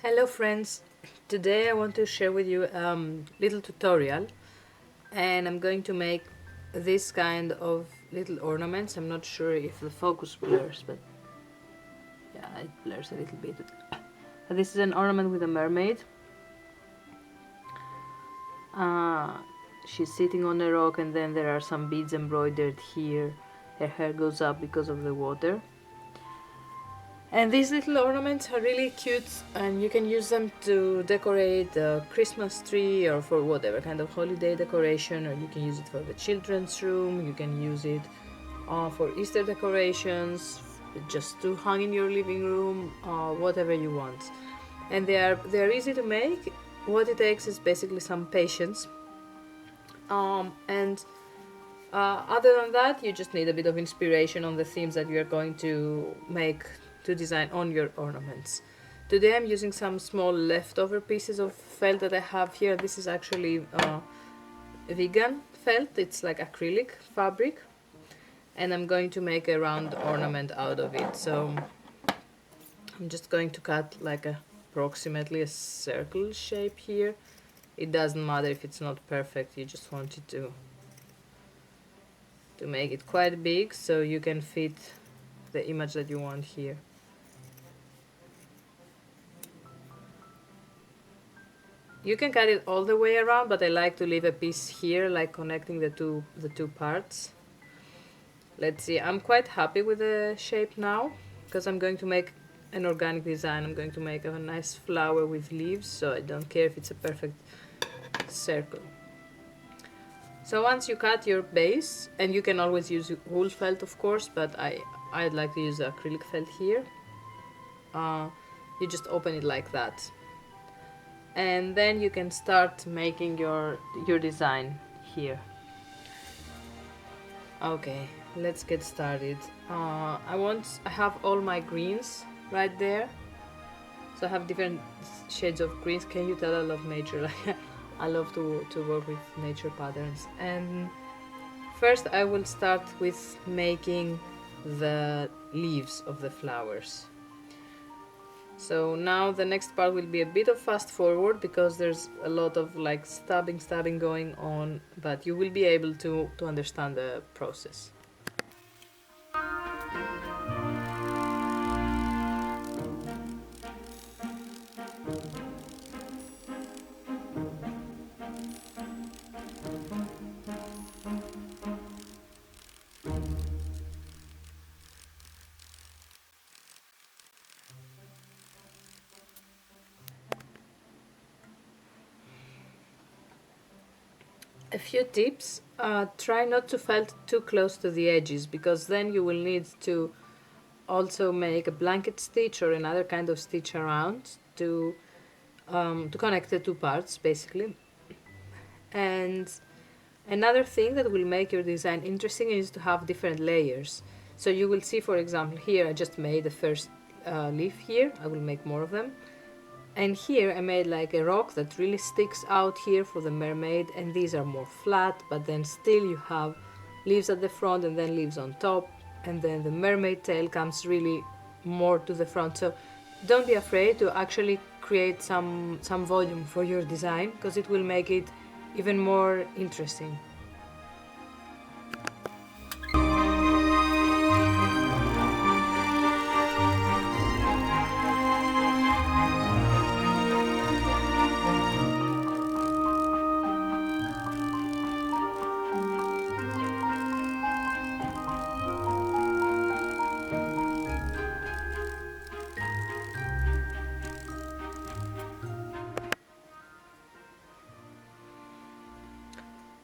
Hello friends, today I want to share with you a little tutorial, and I'm going to make this kind of little ornaments. I'm not sure if the focus blurs, but yeah, it blurs a little bit. This is an ornament with a mermaid. Uh, she's sitting on a rock, and then there are some beads embroidered here. Her hair goes up because of the water. And these little ornaments are really cute, and you can use them to decorate a Christmas tree or for whatever kind of holiday decoration, or you can use it for the children's room, you can use it for Easter decorations, just to hang in your living room, whatever you want. And they are easy to make. What it takes is basically some patience. And other than that, you just need a bit of inspiration on the themes that you're going to make to design on your ornaments. Today I'm using some small leftover pieces of felt that I have here. This is actually vegan felt, it's like acrylic fabric, and I'm going to make a round ornament out of it. So I'm just going to cut like approximately a circle shape here. It doesn't matter if it's not perfect, you just want it to make it quite big so you can fit the image that you want here. You can cut it all the way around, but I like to leave a piece here, like connecting the two parts. Let's see, I'm quite happy with the shape now, because I'm going to make an organic design. I'm going to make a nice flower with leaves, so I don't care if it's a perfect circle. So once you cut your base, and you can always use wool felt of course, but I'd like to use the acrylic felt here. You just open it like that, and then you can start making your design here. Okay, let's get started. I have all my greens right there, so I have different shades of greens. Can you tell I love nature? I love to work with nature patterns. And first I will start with making the leaves of the flowers. So now the next part will be a bit of fast forward, because there's a lot of like stabbing going on, but you will be able to understand the process. A few tips. Try not to felt too close to the edges, because then you will need to also make a blanket stitch or another kind of stitch around to connect the two parts basically. And another thing that will make your design interesting is to have different layers. So you will see, for example, here I just made the first leaf here. I will make more of them. And here I made like a rock that really sticks out here for the mermaid, and these are more flat, but then still you have leaves at the front and then leaves on top, and then the mermaid tail comes really more to the front. So don't be afraid to actually create some volume for your design, because it will make it even more interesting.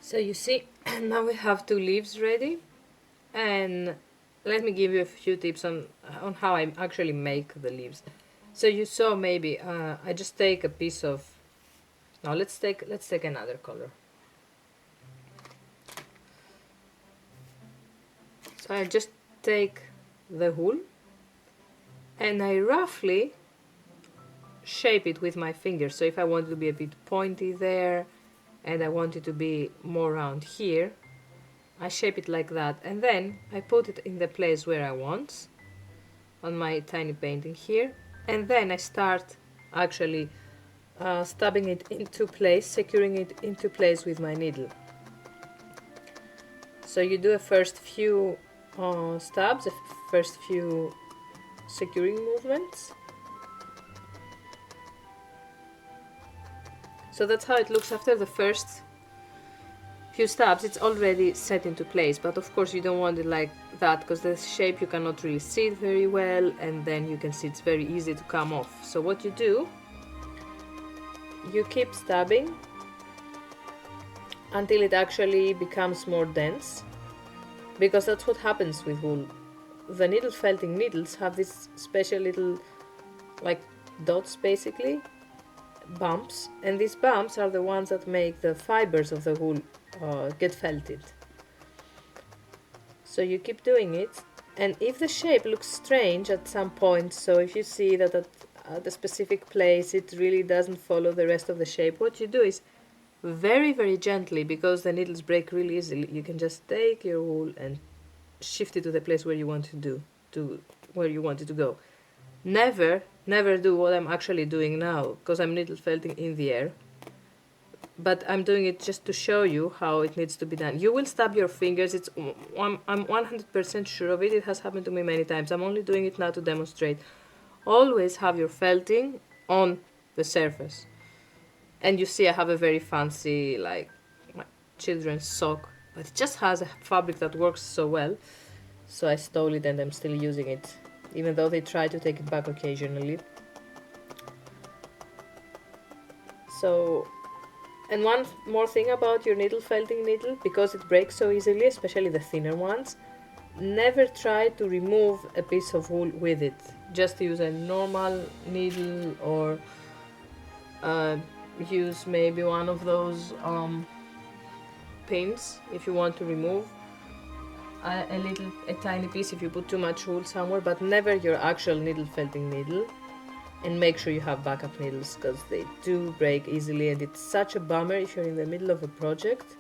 So you see, now we have two leaves ready, and let me give you a few tips on how I actually make the leaves. So you saw maybe I just take a piece of. Now let's take another color. So I just take the wool and I roughly shape it with my fingers. So if I want it to be a bit pointy there, and I want it to be more round here, I shape it like that, and then I put it in the place where I want on my tiny painting here, and then I start actually stabbing it into place, securing it into place with my needle. So you do a first few stabs, a first few securing movements. So that's how it looks after the first few stabs. It's already set into place, but of course you don't want it like that, because the shape you cannot really see it very well, and then you can see it's very easy to come off. So what you do, you keep stabbing until it actually becomes more dense, because that's what happens with wool. The needle felting needles have this special little like dots, basically bumps, and these bumps are the ones that make the fibers of the wool get felted. So you keep doing it, and if the shape looks strange at some point, so if you see that at a specific place it really doesn't follow the rest of the shape, what you do is very, very gently, because the needles break really easily, you can just take your wool and shift it to the place where you want where you want it to go. Never do what I'm actually doing now, because I'm needle felting in the air. But I'm doing it just to show you how it needs to be done. You will stab your fingers. I'm 100% sure of it. It has happened to me many times. I'm only doing it now to demonstrate. Always have your felting on the surface. And you see I have a very fancy, like, my children's sock, but it just has a fabric that works so well. So I stole it and I'm still using it, even though they try to take it back occasionally. So, and one more thing about your needle felting needle, because it breaks so easily, especially the thinner ones, never try to remove a piece of wool with it. Just use a normal needle, or use maybe one of those pins if you want to remove a tiny piece if you put too much wool somewhere, but never your actual needle felting needle. And make sure you have backup needles, because they do break easily, and it's such a bummer if you're in the middle of a project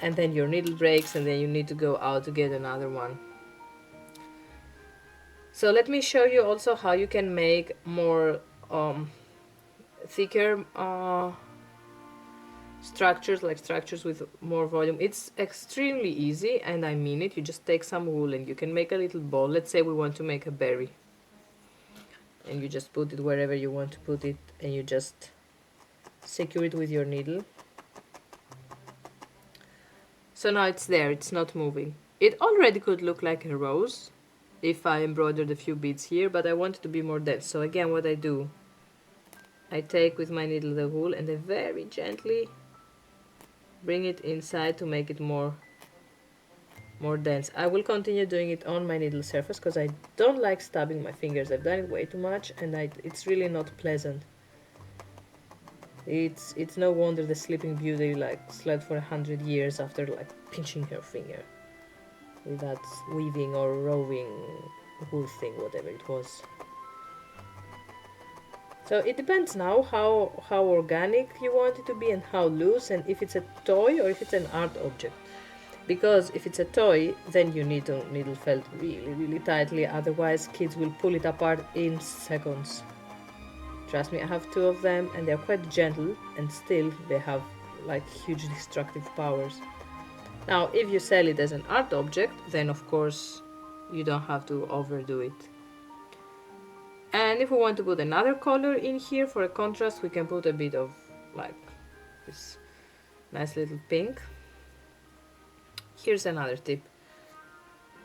and then your needle breaks and then you need to go out to get another one. So let me show you also how you can make more thicker structures, like structures with more volume. It's extremely easy, and I mean it. You just take some wool and you can make a little ball. Let's say we want to make a berry, and you just put it wherever you want to put it, and you just secure it with your needle. So now it's there, it's not moving. It already could look like a rose if I embroidered a few beads here, but I want it to be more dense. So again, what I do, I take with my needle the wool and I very gently bring it inside to make it more dense. I will continue doing it on my needle surface, because I don't like stabbing my fingers. I've done it way too much, and it's really not pleasant. It's no wonder the Sleeping Beauty like slept for 100 years after like pinching her finger with that weaving or roving wool thing, whatever it was. So it depends now how organic you want it to be, and how loose, and if it's a toy or if it's an art object. Because if it's a toy, then you need to needle felt really, really tightly, otherwise kids will pull it apart in seconds. Trust me, I have 2 of them, and they're quite gentle, and still they have like huge destructive powers. Now, if you sell it as an art object, then of course you don't have to overdo it. And if we want to put another color in here for a contrast, we can put a bit of like this nice little pink. Here's another tip.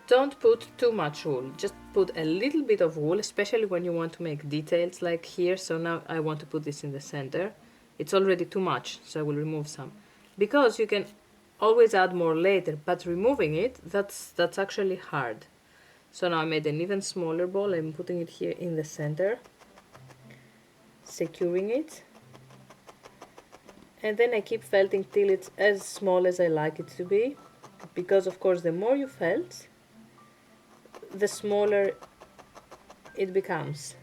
Don't put too much wool, just put a little bit of wool, especially when you want to make details like here. So now I want to put this in the center. It's already too much, so I will remove some. Because you can always add more later, but removing it, that's actually hard. So now I made an even smaller ball. I'm putting it here in the center, securing it. And then I keep felting till it's as small as I like it to be. Because of course the more you felt, the smaller it becomes.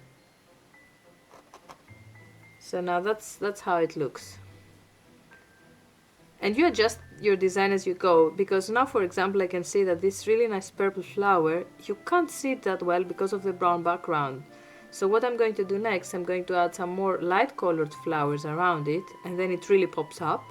So now that's how it looks. And you adjust your design as you go, because now, for example, I can see that this really nice purple flower, you can't see it that well because of the brown background. So what I'm going to do next, I'm going to add some more light colored flowers around it, and then it really pops up.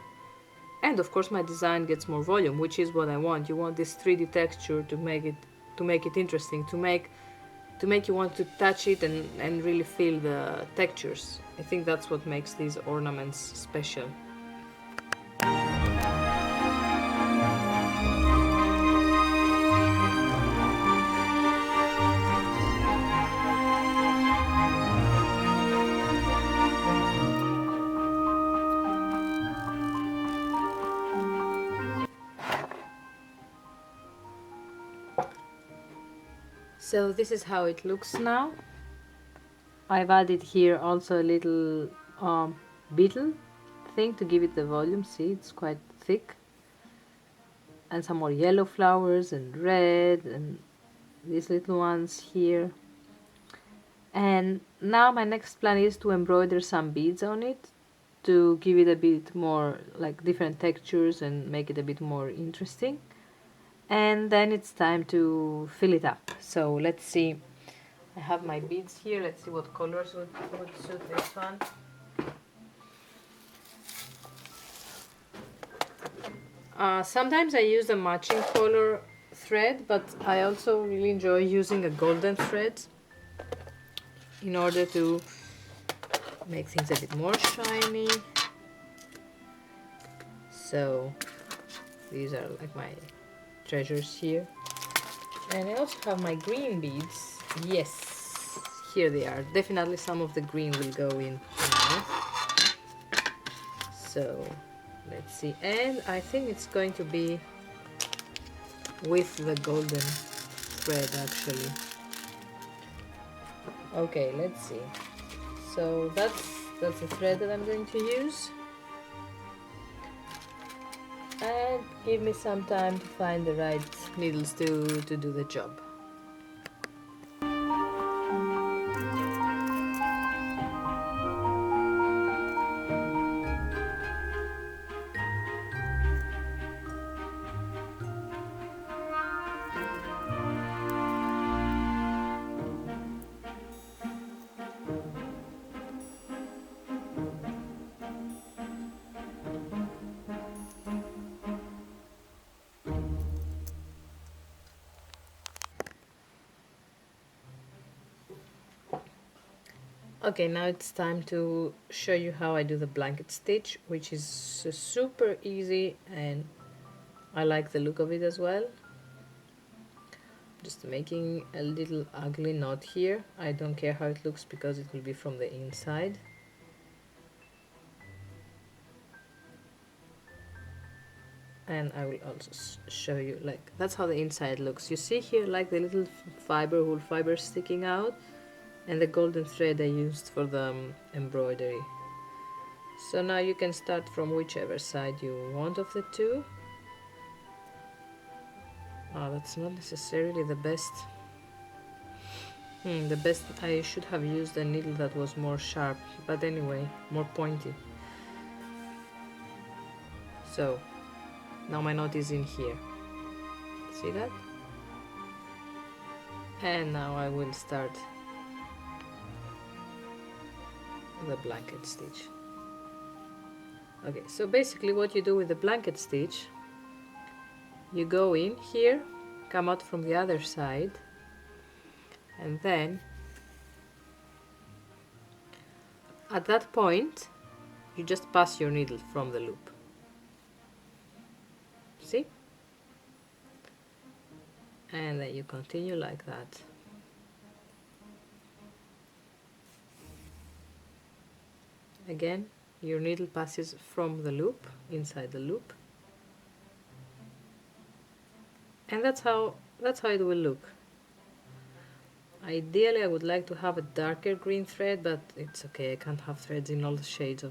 And of course my design gets more volume, which is what I want. You want this 3D texture to make it interesting, to make you want to touch it and really feel the textures. I think that's what makes these ornaments special. So this is how it looks now. I've added here also a little beetle thing to give it the volume. See, it's quite thick. And some more yellow flowers and red and these little ones here. And now my next plan is to embroider some beads on it to give it a bit more like different textures and make it a bit more interesting. And then it's time to fill it up. So let's see. I have my beads here. Let's see what colors would suit this one. Sometimes I use a matching color thread, but I also really enjoy using a golden thread in order to make things a bit more shiny. So these are like my treasures here. And I also have my green beads. Yes, here they are. Definitely some of the green will go in now. So let's see. And I think it's going to be with the golden thread actually. Okay, let's see. So that's the thread that I'm going to use. And give me some time to find the right needles to do the job. Okay, now it's time to show you how I do the blanket stitch, which is super easy and I like the look of it as well. Just making a little ugly knot here. I don't care how it looks because it will be from the inside. And I will also show you, like, that's how the inside looks. You see here like the little wool fiber sticking out, and the golden thread I used for the embroidery. So now you can start from whichever side you want of the two. Oh, that's not necessarily the best. The best, I should have used a needle that was more sharp, but anyway, more pointy. So now my knot is in here. See that? And now I will start the blanket stitch. Okay, so basically what you do with the blanket stitch, you go in here, come out from the other side, and then at that point you just pass your needle from the loop. See? And then you continue like that. Again, your needle passes from the loop, inside the loop. And that's how it will look. Ideally I would like to have a darker green thread, but it's okay, I can't have threads in all the shades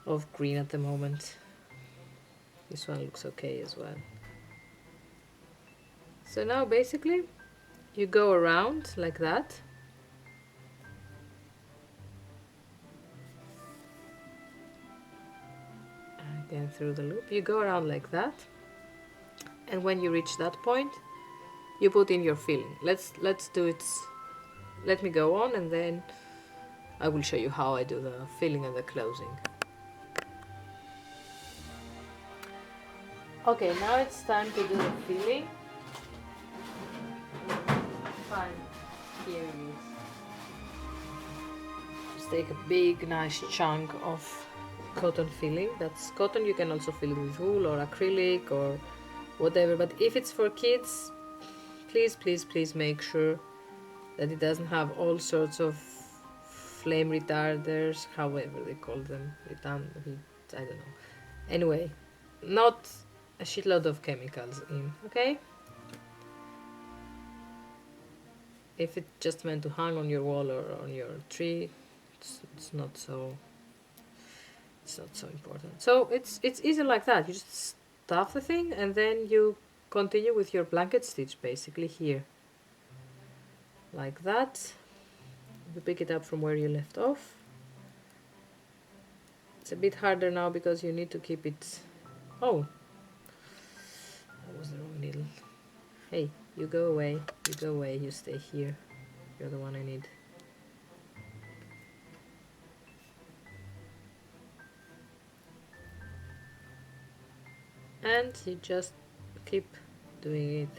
of green at the moment. This one looks okay as well. So now basically you go around like that. Again through the loop, you go around like that, and when you reach that point, you put in your filling. Let's do it let me go on, and then I will show you how I do the filling and the closing. Okay, now it's time to do the filling. Fine, here it is. Just take a big nice chunk of cotton filling. That's cotton. You can also fill it with wool or acrylic or whatever, but if it's for kids, please make sure that it doesn't have all sorts of flame retarders, however they call them. I don't know. Anyway, not a shitload of chemicals in, okay? If it's just meant to hang on your wall or on your tree, it's not so important. So it's easy like that. You just stuff the thing and then you continue with your blanket stitch basically here, like that. You pick it up from where you left off. It's a bit harder now because you need to keep it. Oh, that was the wrong needle. Hey, you go away, you stay here. You're the one I need. And you just keep doing it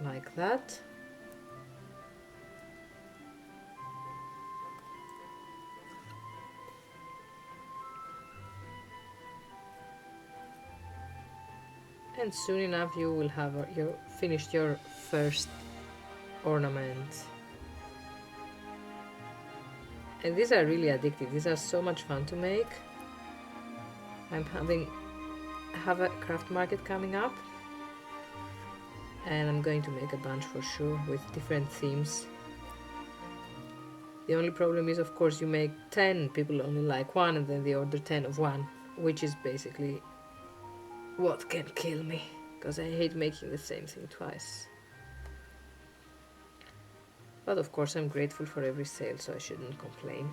like that. And soon enough you will have finished your first ornament. And these are really addictive. These are so much fun to make. I have a craft market coming up, and I'm going to make a bunch for sure with different themes. The only problem is, of course, you make 10, people only like one, and then they order 10 of one, which is basically what can kill me, because I hate making the same thing twice. But of course I'm grateful for every sale, so I shouldn't complain.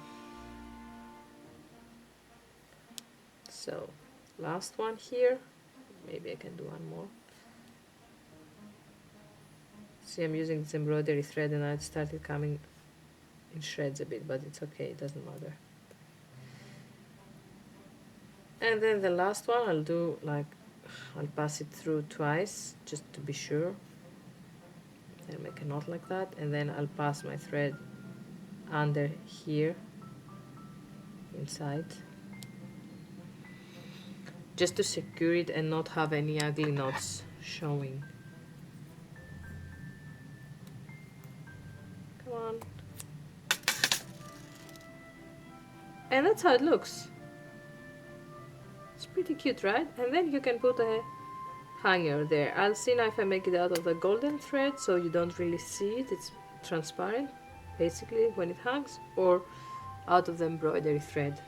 So, last one here. Maybe I can do one more. See, I'm using this embroidery thread and now it started coming in shreds a bit, but it's okay, it doesn't matter. And then the last one I'll pass it through twice just to be sure. I'll make a knot like that, and then I'll pass my thread under here inside, just to secure it and not have any ugly knots showing. Come on. And that's how it looks. It's pretty cute, right? And then you can put a hanger there. I'll see now if I make it out of the golden thread so you don't really see it. It's transparent basically when it hangs, or out of the embroidery thread.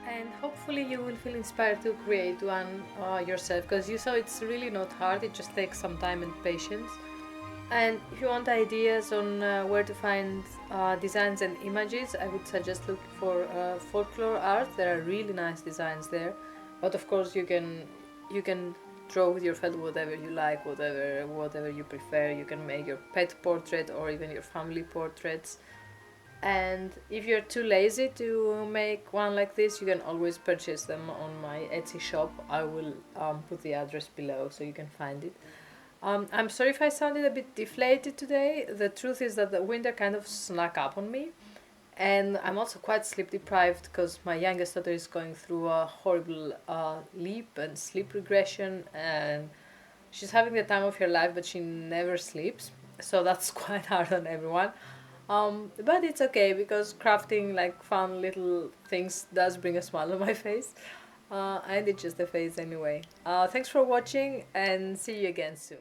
And hopefully you will feel inspired to create one yourself, because you saw it's really not hard, it just takes some time and patience. And if you want ideas on where to find designs and images, I would suggest looking for folklore art. There are really nice designs there, but of course you can draw with your felt whatever you like, whatever you prefer. You can make your pet portrait or even your family portraits. And if you're too lazy to make one like this, you can always purchase them on my Etsy shop. I will put the address below so you can find it. I'm sorry if I sounded a bit deflated today. The truth is that the winter kind of snuck up on me, and I'm also quite sleep deprived because my youngest daughter is going through a horrible leap and sleep regression, and she's having the time of her life, but she never sleeps, so that's quite hard on everyone. But it's okay because crafting like fun little things does bring a smile on my face, and it's just a phase anyway. Thanks for watching and see you again soon.